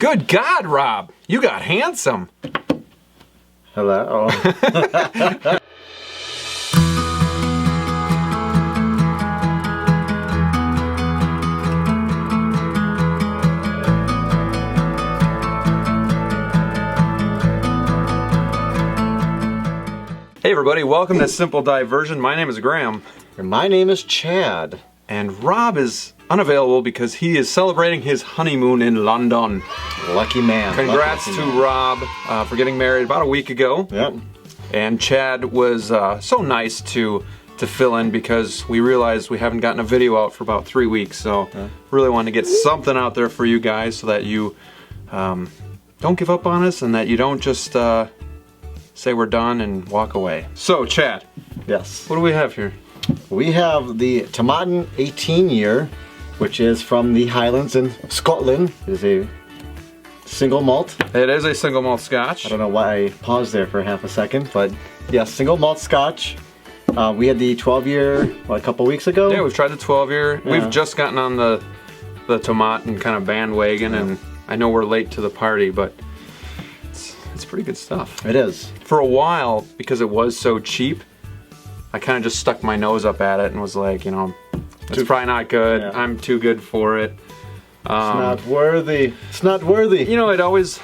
Good God, Rob, you got handsome. Hello. Hey everybody, welcome to Simple Diversion. My name is Graham. And my name is Chad. And Rob is unavailable because he is celebrating his honeymoon in London. Lucky man. Congrats Lucky to man. Rob for getting married about a week ago. Yep. And Chad was so nice to fill in because we realized we haven't gotten a video out for about 3 weeks. So really wanted to get something out there for you guys so that you don't give up on us and that you don't just say we're done and walk away. So Chad, Yes. what do we have here? We have the Tomatin 18 year, which is from the Highlands in Scotland. It is a single malt. It is a single malt Scotch. I don't know why I paused there for half a second, but yes, single malt Scotch. We had the 12 year, a couple weeks ago? Yeah, we've tried the 12 year. Yeah. We've just gotten on the Tomatin kind of bandwagon, and I know we're late to the party, but it's pretty good stuff. It is. For a while, because it was so cheap, I kind of just stuck my nose up at it and was like, you know, it's probably not good. Yeah. I'm too good for it. It's not worthy. It's not worthy. You know, it always,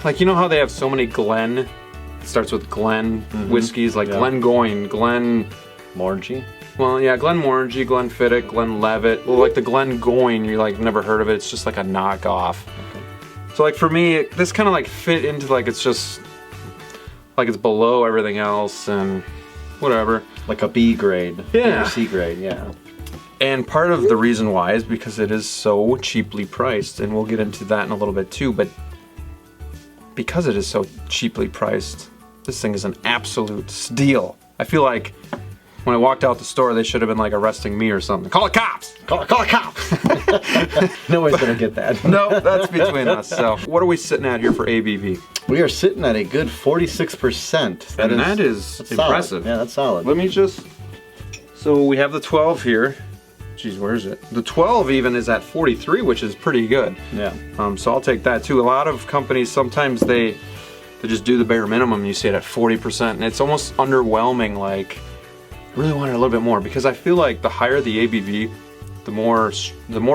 like, you know how they have so many Glen, it starts with Glen whiskeys, like Glengoyne, Glen... Morgy? Well, yeah, Glenmorangie, Glenfiddich, Glenlivet. Well, like the Glengoyne, you like never heard of it. It's just like a knockoff. Okay. So like for me, this kind of like fit into like it's just like it's below everything else and whatever. Like a B grade. Yeah. Or C grade, yeah. And part of the reason why is because it is so cheaply priced, and we'll get into that in a little bit too. But because it is so cheaply priced, this thing is an absolute steal. I feel like when I walked out the store, they should have been like arresting me or something. Call the cops! Call a cop! Nobody's gonna get that. No, that's between us. So, what are we sitting at here for ABV? We are sitting at a good 46%. That is that's impressive. Solid. Yeah, that's solid. Let me just. So we have the 12 here. Jeez, where is it? The 12 even is at 43, which is pretty good. Yeah. So I'll take that too. A lot of companies sometimes they just do the bare minimum. And you see it at 40%, and it's almost underwhelming. Like, I really wanted a little bit more because I feel like the higher the ABV, the more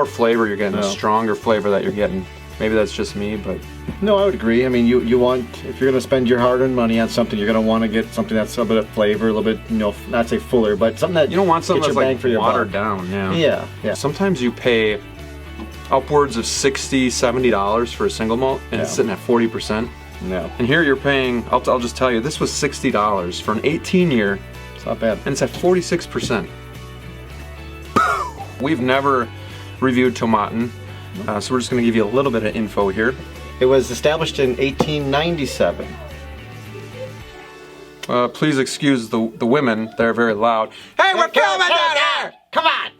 flavor you're getting, the stronger flavor that you're getting. Maybe that's just me, but No, I would agree. I mean, you want, if you're gonna spend your hard-earned money on something, you're gonna want to get something that's a bit of flavor, a little bit, you know, not say fuller, but something that you don't want something gets that's your bang like for your watered buck. down. Yeah. Yeah, yeah. Sometimes you pay upwards of $60, $70 for a single malt, and it's sitting at 40%. No, And here you're paying, I'll just tell you, this was $60 for an 18 year, it's not bad. and it's at 46%. We've never reviewed Tomatin, so we're just going to give you a little bit of info here. It was established in 1897. Please excuse the women, they're very loud. Hey, we're filming down here! Come on!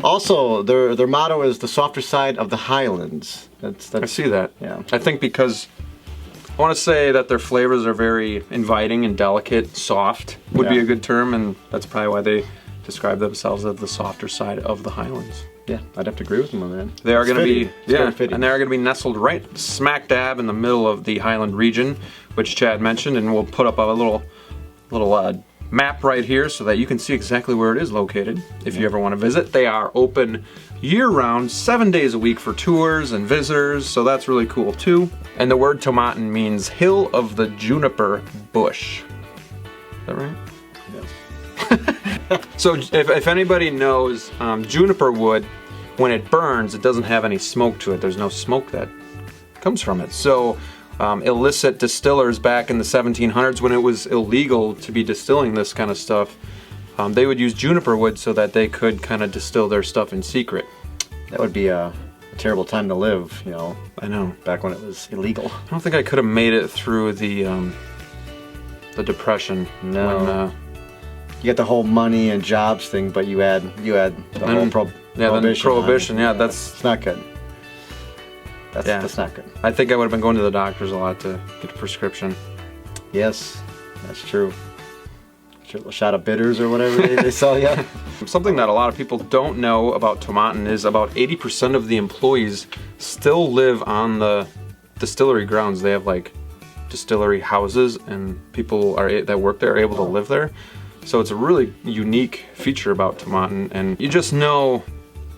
Also, their motto is the softer side of the Highlands. I see that. Yeah. I think because I want to say that their flavors are very inviting and delicate, soft would be a good term, and that's probably why they describe themselves as the softer side of the Highlands. Yeah, I'd have to agree with them on that. They are going to be, very fitting. and they are going to be nestled right smack dab in the middle of the Highland region, which Chad mentioned, and we'll put up a little map right here so that you can see exactly where it is located if you ever want to visit. They are open year-round, 7 days a week for tours and visitors, so that's really cool too. And the word Tomatin means hill of the juniper bush. Is that right? Yes. So if anybody knows, juniper wood, when it burns, it doesn't have any smoke to it. There's no smoke that comes from it. So illicit distillers back in the 1700s, when it was illegal to be distilling this kind of stuff, they would use juniper wood so that they could kind of distill their stuff in secret. That would be a terrible time to live, you know. I know. Back when it was illegal. I don't think I could have made it through the Depression. No. When, You get the whole money and jobs thing, but you had the whole prohibition. Prohibition. Yeah, it's not good. That's not good. I think I would have been going to the doctors a lot to get a prescription. Yes, that's true. A shot of bitters or whatever they sell you. Something that a lot of people don't know about Tomatin is about 80% of the employees still live on the distillery grounds, they have like distillery houses, and people that work there are able to live there. So it's a really unique feature about Tomatin, and you just know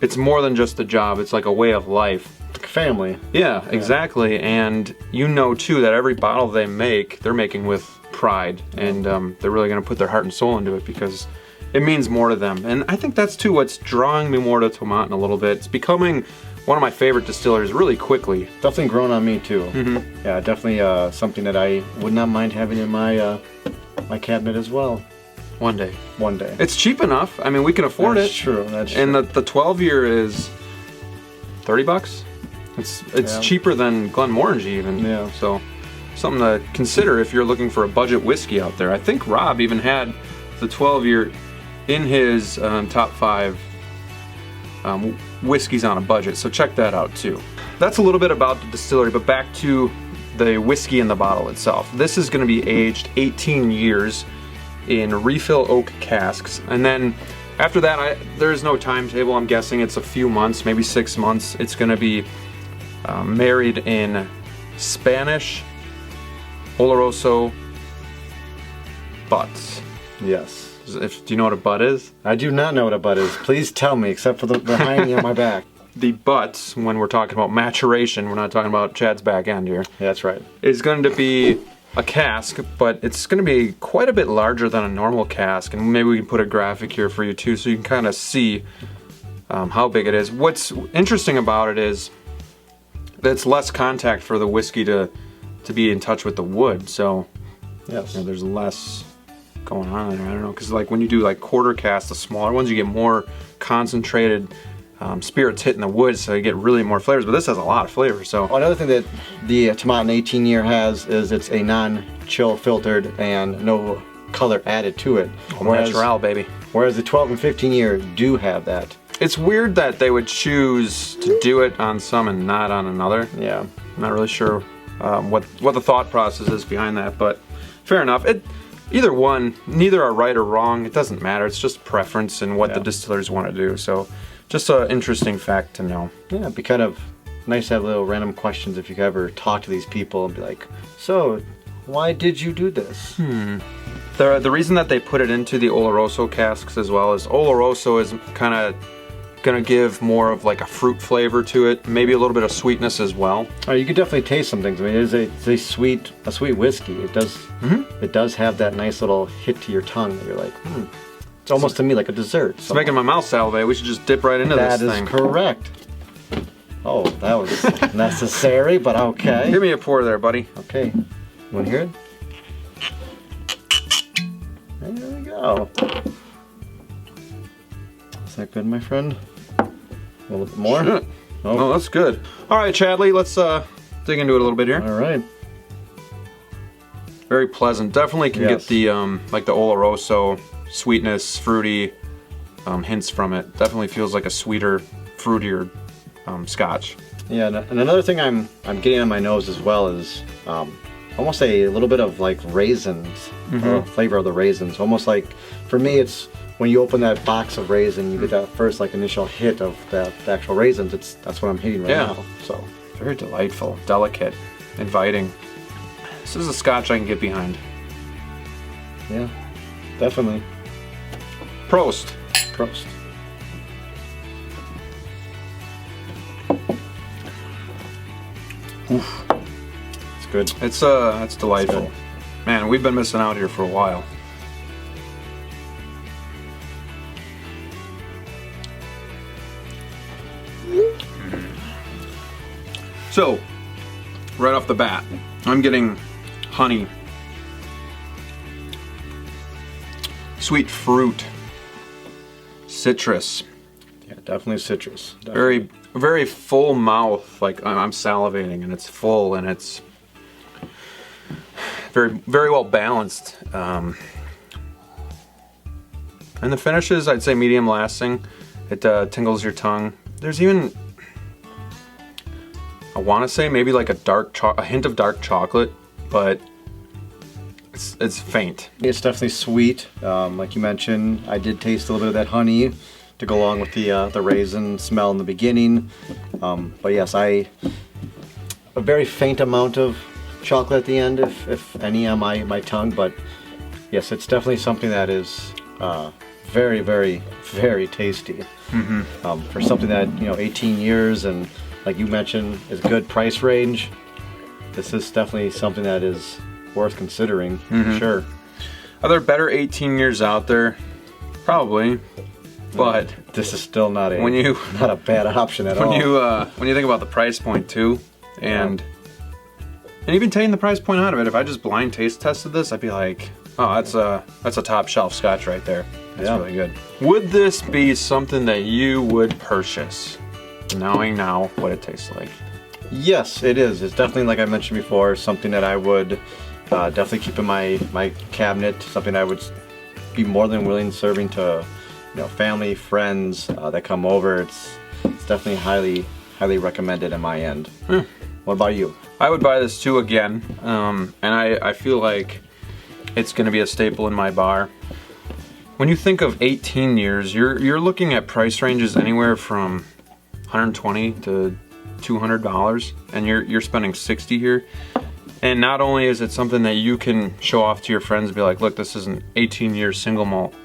it's more than just a job. It's like a way of life. Like family. Yeah, exactly. And you know too that every bottle they make, they're making with pride, and they're really going to put their heart and soul into it because it means more to them. And I think that's too what's drawing me more to Tomatin a little bit. It's becoming one of my favorite distillers really quickly. Definitely grown on me too. Yeah, definitely something that I would not mind having in my my cabinet as well. One day. One day. It's cheap enough. I mean, we can afford That's it. True. That's true. And the 12 year is $30. It's cheaper than Glenmorangie even. Yeah. So something to consider if you're looking for a budget whiskey out there. I think Rob even had the 12 year in his top 5 whiskeys on a budget. So check that out too. That's a little bit about the distillery, but back to the whiskey in the bottle itself. This is going to be aged 18 years in refill oak casks, and then after that there is no timetable. I'm guessing it's a few months, maybe 6 months. It's going to be married in Spanish Oloroso butts. Yes. Do you know what a butt is? I do not know what a butt is. Please tell me, except for the hiney on my back. The butts, when we're talking about maturation, we're not talking about Chad's back end here. Yeah, that's right. Is going to be a cask, but it's going to be quite a bit larger than a normal cask, and maybe we can put a graphic here for you too, so you can kind of see how big it is. What's interesting about it is that it's less contact for the whiskey to be in touch with the wood, so yes, there's less going on there. I don't know, because like when you do like quarter casts, the smaller ones, you get more concentrated spirits hitting the wood, so you get really more flavors, but this has a lot of flavor. So another thing that the Tomatin 18 year has is it's a non-chill filtered and no color added to it. Natural, baby. Whereas the 12 and 15 year do have that. It's weird that they would choose to do it on some and not on another. Yeah. I'm not really sure what the thought process is behind that, but fair enough. Either one, neither are right or wrong. It doesn't matter. It's just preference and what the distillers want to do. So just an interesting fact to know. Yeah, it'd be kind of nice to have little random questions if you could ever talk to these people and be like, so, why did you do this? The reason that they put it into the Oloroso casks as well is Oloroso is kind of going to give more of like a fruit flavor to it, maybe a little bit of sweetness as well. Oh, you could definitely taste some things. I mean, it's a sweet whiskey. It does have that nice little hit to your tongue that you're like, It's almost to me like a dessert. It's making my mouth salivate. We should just dip right into this thing. That is correct. Oh, that was necessary, but okay. Give me a pour there, buddy. Okay. You want to hear it? There we go. Is that good, my friend? A little bit more? Shit. Oh, no, that's good. All right, Chadley, let's dig into it a little bit here. All right. Very pleasant. Definitely can get the like the Oloroso sweetness, fruity hints from it. Definitely feels like a sweeter, fruitier Scotch. Yeah, and another thing I'm getting on my nose as well is almost a little bit of like raisins, or flavor of the raisins. Almost like, for me, it's when you open that box of raisin, you get that first like initial hit of the actual raisins. That's what I'm hitting right now. So very delightful, delicate, inviting. This is a Scotch I can get behind. Yeah, definitely. Prost. Prost. Oof. It's good. It's delightful. Good. Man, we've been missing out here for a while. So, right off the bat, I'm getting honey, sweet fruit, citrus. Yeah, definitely citrus. Definitely. Very full mouth. Like I'm salivating, and it's full, and it's very well balanced. And the finishes, I'd say medium lasting. It tingles your tongue. There's even, I want to say maybe like a hint of dark chocolate, but it's faint. It's definitely sweet. Like you mentioned, I did taste a little bit of that honey to go along with the raisin smell in the beginning. But yes, a very faint amount of chocolate at the end, if any, on my tongue. But yes, it's definitely something that is very, very, very tasty. For something that, 18 years and, like you mentioned, is a good price range. This is definitely something that is worth considering, for sure. Are there better 18 years out there? Probably, but this is still not a not a bad option at all. When you think about the price point too, and even taking the price point out of it, if I just blind taste tested this, I'd be like, oh, that's a top-shelf Scotch right there. That's really good. Would this be something that you would purchase, knowing now what it tastes like? Yes, it is. It's definitely, like I mentioned before, something that I would definitely keep in my cabinet. Something I would be more than willing serving to, family, friends that come over. It's definitely highly recommended in my end. What about you? I would buy this too again, and I feel like it's going to be a staple in my bar. When you think of 18 years, you're looking at price ranges anywhere from $120 to $200, and you're spending $60 here. And not only is it something that you can show off to your friends and be like, look, this is an 18-year single malt,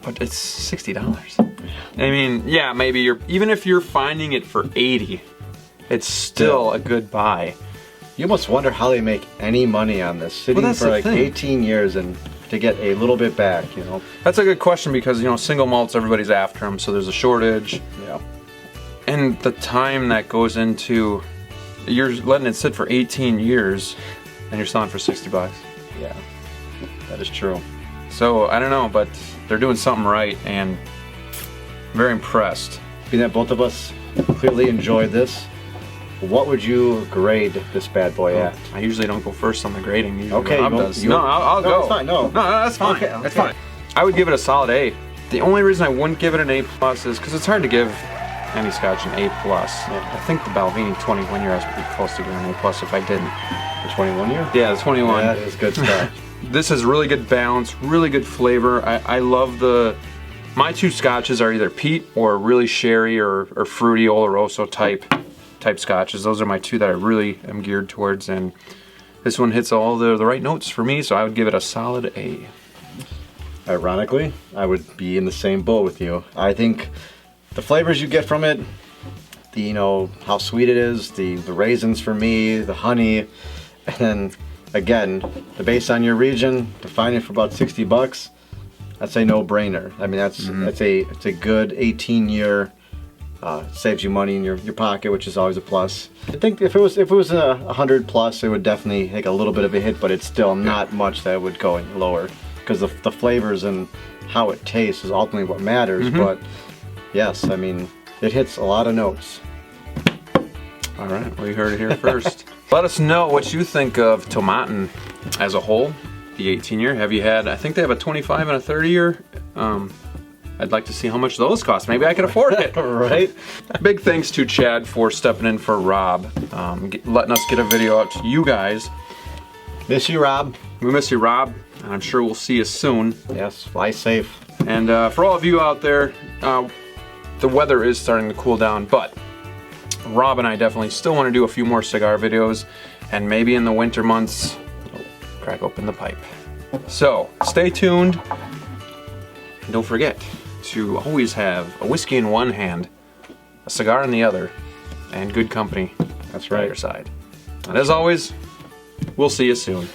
but it's $60. I mean, yeah, maybe even if you're finding it for $80, it's still a good buy. You almost wonder how they make any money on this, sitting for like 18 years and to get a little bit back, That's a good question because, single malts, everybody's after them, so there's a shortage. Yeah. And the time that goes into, you're letting it sit for 18 years and you're selling for $60. Yeah, that is true. So, I don't know, but they're doing something right, and I'm very impressed. Being that both of us clearly enjoyed this, what would you grade this bad boy at? I usually don't go first on the grading. Usually Okay, Rob does. No, I'll go. That's fine. No, that's fine. Okay. That's fine. I would give it a solid A. The only reason I wouldn't give it an A+ is because it's hard to give any Scotch an A+. Yeah. I think the Balvenie 21 year I was pretty close to giving an A+ if I didn't. The 21 year? Yeah, the 21. Yeah, that is good stuff. This is really good balance, really good flavor. I love my two Scotches are either peat or really sherry or fruity Oloroso type Scotches. Those are my two that I really am geared towards, and this one hits all the right notes for me, so I would give it a solid A. Ironically, I would be in the same boat with you. I think the flavors you get from it, how sweet it is, the raisins for me, the honey, and then again, the base on your region, to find it for about $60, that's a no-brainer. I mean, it's a good 18-year. Saves you money in your pocket, which is always a plus. I think if it was $100+, it would definitely take a little bit of a hit, but it's still not much that would go any lower because the flavors and how it tastes is ultimately what matters. But yes, I mean, it hits a lot of notes. All right, well, you heard it here first. Let us know what you think of Tomatin as a whole, the 18-year. Have you had? I think they have a 25 and a 30-year. I'd like to see how much those cost. Maybe I can afford it. Right? Big thanks to Chad for stepping in for Rob, letting us get a video out to you guys. Miss you, Rob. We miss you, Rob, and I'm sure we'll see you soon. Yes, fly safe. And for all of you out there, the weather is starting to cool down, but Rob and I definitely still want to do a few more cigar videos, and maybe in the winter months, crack open the pipe. So, stay tuned, and don't forget to always have a whiskey in one hand, a cigar in the other, and good company. That's right. By your side. And as always, we'll see you soon.